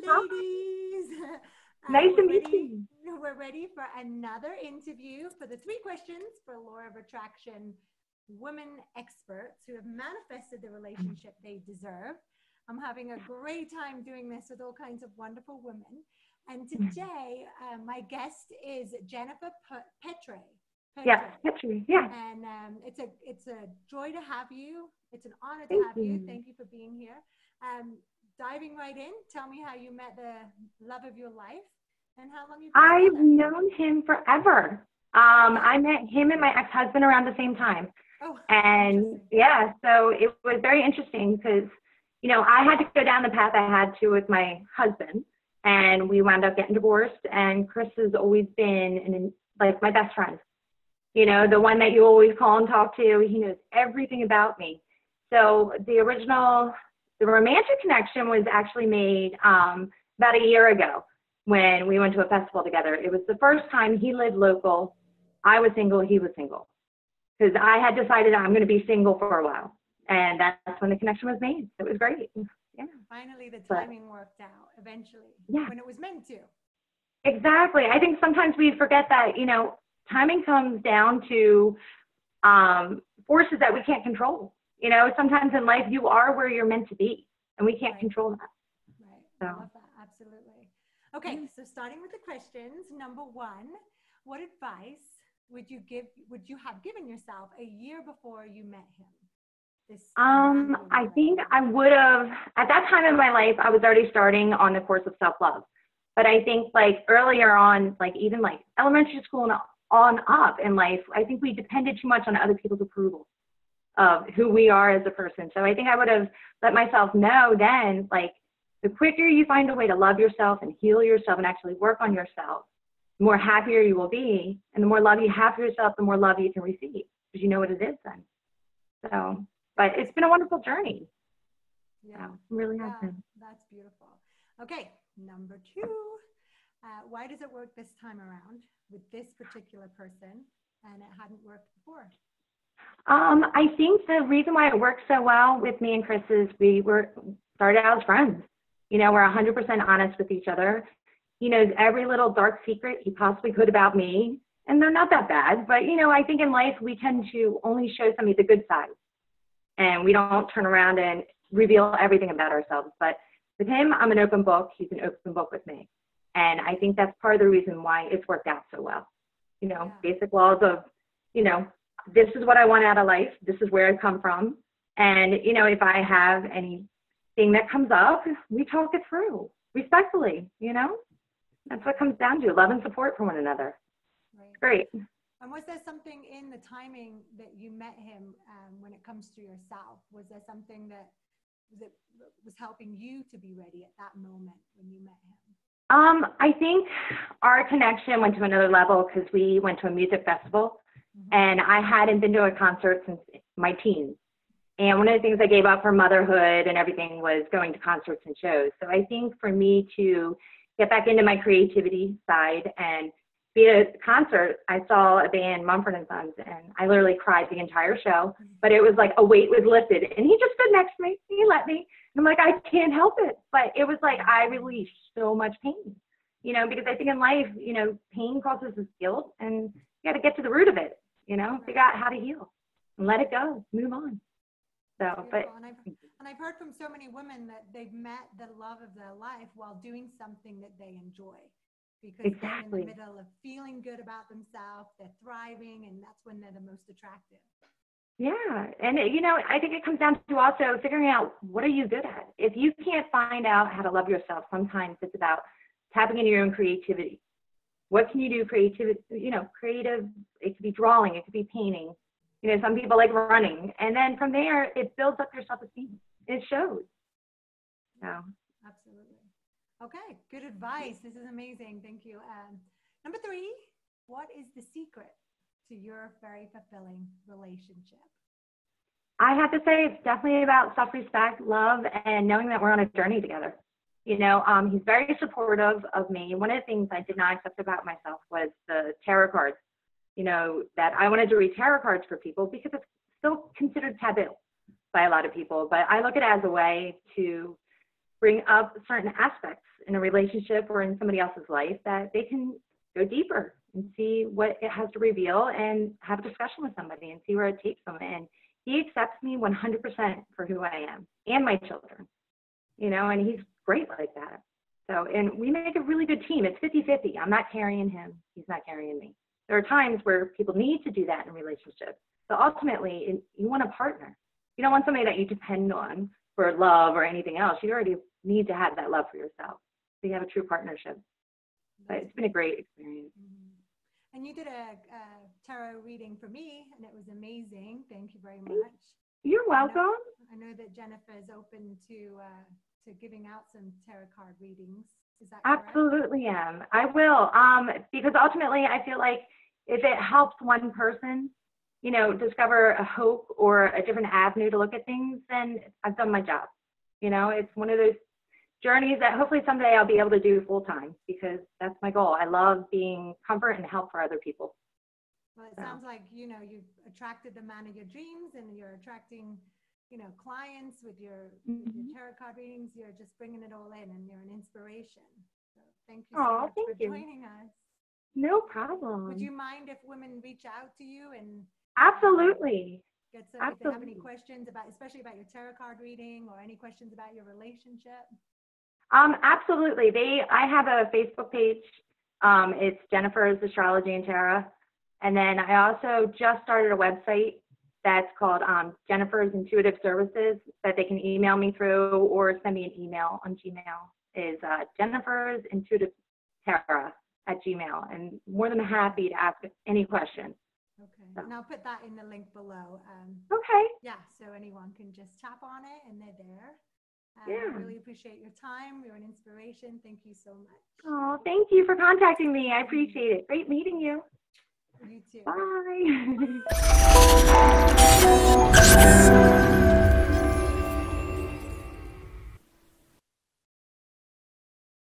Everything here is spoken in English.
ladies. Nice to meet you. We're ready for another interview for the 3 questions for Law of Attraction women experts who have manifested the relationship they deserve. I'm having a great time doing this with all kinds of wonderful women. And today, my guest is Jennifer Pettry. Yeah, Pettry. Yeah. And it's a joy to have you. It's an honor to Thank have you. Thank you for being here. Diving right in, tell me how you met the love of your life and how long you've been I've together. known him forever. I met him and my ex-husband around the same time. Oh, and yeah, so it was very interesting because, you know, I had to go down the path I had to with my husband, and we wound up getting divorced. And Chris has always been like my best friend. You know, the one that you always call and talk to. He knows everything about me. So the romantic connection was actually made about a year ago when we went to a festival together. It was the first time he lived local. I was single, he was single. Because I had decided I'm going to be single for a while. And that's when the connection was made. It was great. Yeah. Finally, the timing worked out eventually. Yeah. When it was meant to. Exactly. I think sometimes we forget that, you know, timing comes down to forces that we can't control. You know, sometimes in life you are where you're meant to be, and we can't control that. Right. So. I love that. Absolutely. Okay. So starting with the questions, number 1, what advice would you have given yourself a year before you met him? I think I would have, at that time in my life, I was already starting on the course of self-love. But I think like earlier on, like even like elementary school and on up in life, I think we depended too much on other people's approval of who we are as a person. So I think I would have let myself know then, like the quicker you find a way to love yourself and heal yourself and actually work on yourself, the more happier you will be. And the more love you have for yourself, the more love you can receive, because you know what it is then. So, but it's been a wonderful journey. Yeah. So, it really has been. That's beautiful. Okay. Number 2, why does it work this time around with this particular person and it hadn't worked before? I think the reason why it works so well with me and Chris is we started out as friends. You know, we're 100% honest with each other. He knows every little dark secret he possibly could about me, and they're not that bad. But, you know, I think in life we tend to only show somebody the good side, and we don't turn around and reveal everything about ourselves. But with him, I'm an open book. He's an open book with me. And I think that's part of the reason why it's worked out so well. You know, basic laws of, you know, this is what I want out of life. This is where I come from. And, you know, if I have anything that comes up, we talk it through respectfully, you know. That's what it comes down to, love and support for one another. Right. Great. And was there something in the timing that you met him when it comes to yourself? Was there something that was helping you to be ready at that moment when you met him? I think our connection went to another level because we went to a music festival, and I hadn't been to a concert since my teens. And one of the things I gave up for motherhood and everything was going to concerts and shows. So I think for me to get back into my creativity side and be at a concert, I saw a band, Mumford & Sons, and I literally cried the entire show. But it was like a weight was lifted, and he just stood next to me. He let me. And I'm like, I can't help it. But it was like I released so much pain, you know, because I think in life, you know, pain causes us guilt, and you got to get to the root of it, you know, figure out how to heal and let it go, move on. So, but. And I've heard from so many women that they've met the love of their life while doing something that they enjoy. Because they're in the middle of feeling good about themselves, they're thriving, and that's when they're the most attractive. Yeah, and you know, I think it comes down to also figuring out what are you good at. If you can't find out how to love yourself, sometimes it's about tapping into your own creativity. What can you do creative, you know, creative, it could be drawing, it could be painting. You know, some people like running. And then from there, it builds up your self-esteem. It shows. So. Absolutely. Okay, good advice. This is amazing. Thank you. Number 3, what is the secret to your very fulfilling relationship? I have to say it's definitely about self-respect, love, and knowing that we're on a journey together. You know, he's very supportive of me. One of the things I did not accept about myself was the tarot cards. You know, that I wanted to read tarot cards for people because it's still considered taboo by a lot of people. But I look at it as a way to bring up certain aspects in a relationship or in somebody else's life that they can go deeper and see what it has to reveal and have a discussion with somebody and see where it takes them. And he accepts me 100% for who I am and my children, you know, and he's great like that. So, and we make a really good team. It's 50-50. I'm not carrying him. He's not carrying me. There are times where people need to do that in a relationship. But ultimately, you want a partner. You don't want somebody that you depend on for love or anything else. You already need to have that love for yourself. So you have a true partnership. But it's been a great experience. And you did a tarot reading for me, and it was amazing. Thank you very much. You're welcome. I know that Jennifer is open to giving out some tarot card readings. Is that correct? Absolutely am. I will. Because ultimately, I feel like if it helps one person, you know, discover a hope or a different avenue to look at things, then I've done my job. You know, it's one of those journeys that hopefully someday I'll be able to do full time, because that's my goal. I love being comfort and help for other people. Well, it sounds like, you know, you've attracted the man of your dreams, and you're attracting, you know, clients with your tarot card readings. You're just bringing it all in, and you're an inspiration. So thank you so much for joining us. No problem. Would you mind if women reach out to you and absolutely get some, if they have any questions about, especially about your tarot card reading, or any questions about your relationship? Absolutely. I have a Facebook page. It's Jennifer's Astrology and Tarot. And then I also just started a website that's called Jennifer's Intuitive Services, that they can email me through or send me an email on Gmail. Is Jennifer's Intuitive Tarot at Gmail. And more than happy to ask any questions. Okay. So. And I'll put that in the link below. Okay. Yeah. So anyone can just tap on it and they're there. Yeah. I really appreciate your time. You're an inspiration. Thank you so much. Oh, thank you for contacting me. I appreciate it. Great meeting you. You too. Bye.